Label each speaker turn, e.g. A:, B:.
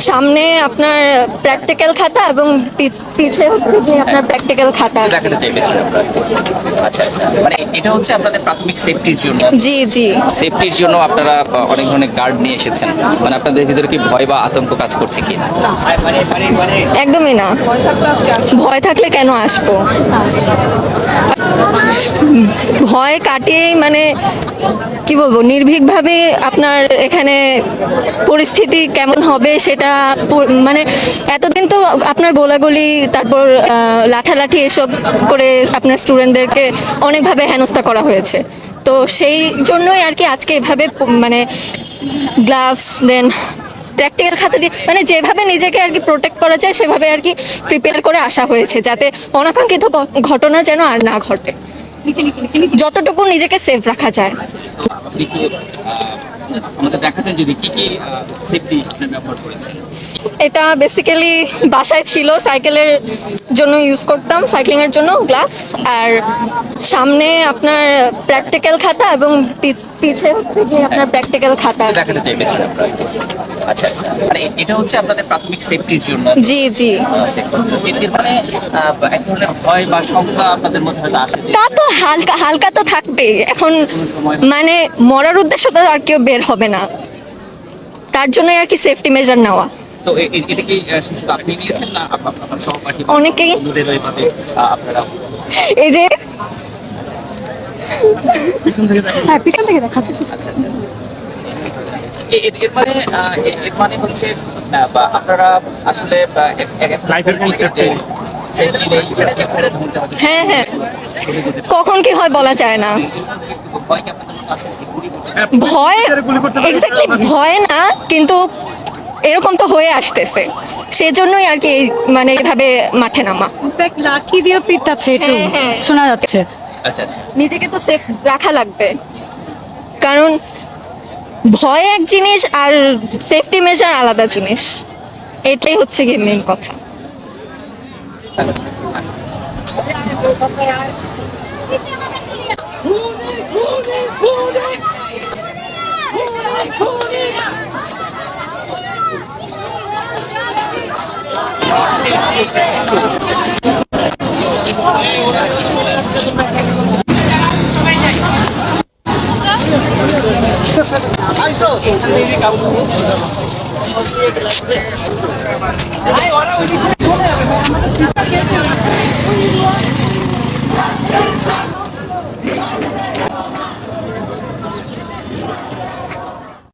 A: সামনে আপনার প্র্যাকটিক্যাল খাতা এবং পিছে হচ্ছে যে আপনার প্র্যাকটিক্যাল খাতা
B: দেখাতে চাইতেছেন আপনারা। আচ্ছা আচ্ছা, মানে এটা হচ্ছে আপনাদের প্রাথমিক সেফটির জন্য।
A: জি জি।
B: সেফটির জন্য আপনারা অনেক ধরনের গার্ড নিয়ে এসেছেন, মানে আপনাদের ভিতরে কি ভয় বা আতঙ্ক কাজ করছে কি না?
A: একদমই না, ভয় থাকলে কেন আসবো? ভয় কাটিয়ে মানে কি বলবো, নির্ভীকভাবে আপনার এখানে পরিস্থিতি কেমন হবে সেটা মানে এতদিন তো আপনার গোলাগুলি তারপর লাঠালাঠি এসব করে আপনার স্টুডেন্টদেরকে অনেকভাবে হেনস্থা করা হয়েছে। তো সেই জন্যই আর কি আজকে এভাবে মানে গ্লাভস দেন প্র্যাকটিক্যাল খাতা দিয়ে মানে যেভাবে নিজেকে আর কি প্রোটেক্ট করা যায় সেভাবে আর কি প্রিপেয়ার করে আসা হয়েছে, যাতে অনাকাঙ্ক্ষিত ঘটনা যেন আর না ঘটে, যতটুকু নিজেকে সেফ রাখা যায়।
B: একটু আমাদের দেখাতেন যদি কি কি সেফটি আপনি ব্যবহার করেছেন।
A: এটা বেসিক্যালি বাসায় ছিল, সাইকেলের জন্য ইউজ করতাম, সাইক্লিং এর জন্য গ্লাভস, আর সামনে আপনার প্র্যাকটিক্যাল খাতা এবং পিছে হচ্ছে যে আপনার প্র্যাকটিক্যাল খাতা
B: দেখাতে চাইতেছেন আপনারা। আচ্ছা আচ্ছা, মানে এটা হচ্ছে আপনাদের প্রাথমিক সেফটির জন্য।
A: জি জি।
B: এর মানে এক ধরনের ভয় বা শঙ্কা আপনাদের মধ্যে হয়তো আছে।
A: তা তো হালকা হালকা তো থাকবেই এখন, মানে মরার উদ্দেশ্য তো আর কেউ বের হবে না, তার জন্যই আর কি সেফটি মেজার নেওয়া।
B: তো এটা কি শুধু আপনি নিয়েছেন না আপনার সহপাঠী
A: অনেকেই
B: বন্ধুদের ওইভাবে আপনারা?
A: এই যে
B: পিছন থেকে
A: দেখাচ্ছি।
B: আচ্ছা আচ্ছা, এর মানে হচ্ছে বা আপনারা আসলে
A: হ্যাঁ হ্যাঁ, কখন কি হয় বলা যায় না। ভয় এক্স্যাক্টলি ভয় না, কিন্তু এরকম তো হয়ে আসতেছে, সেজন্যই আর কি মানে এইভাবে মাঠে নামা।
C: লাঠি দিয়ে পিটাচ্ছে একটু
A: হ্যাঁ, হ্যাঁ।
C: শোনা যাচ্ছে।
B: আচ্ছা আচ্ছা,
A: নিজেকে তো সেফ রাখা লাগবে, কারণ ভয় এক জিনিস আর সেফটি মেজার আলাদা জিনিস, এটাই হচ্ছে কি মেইন কথা।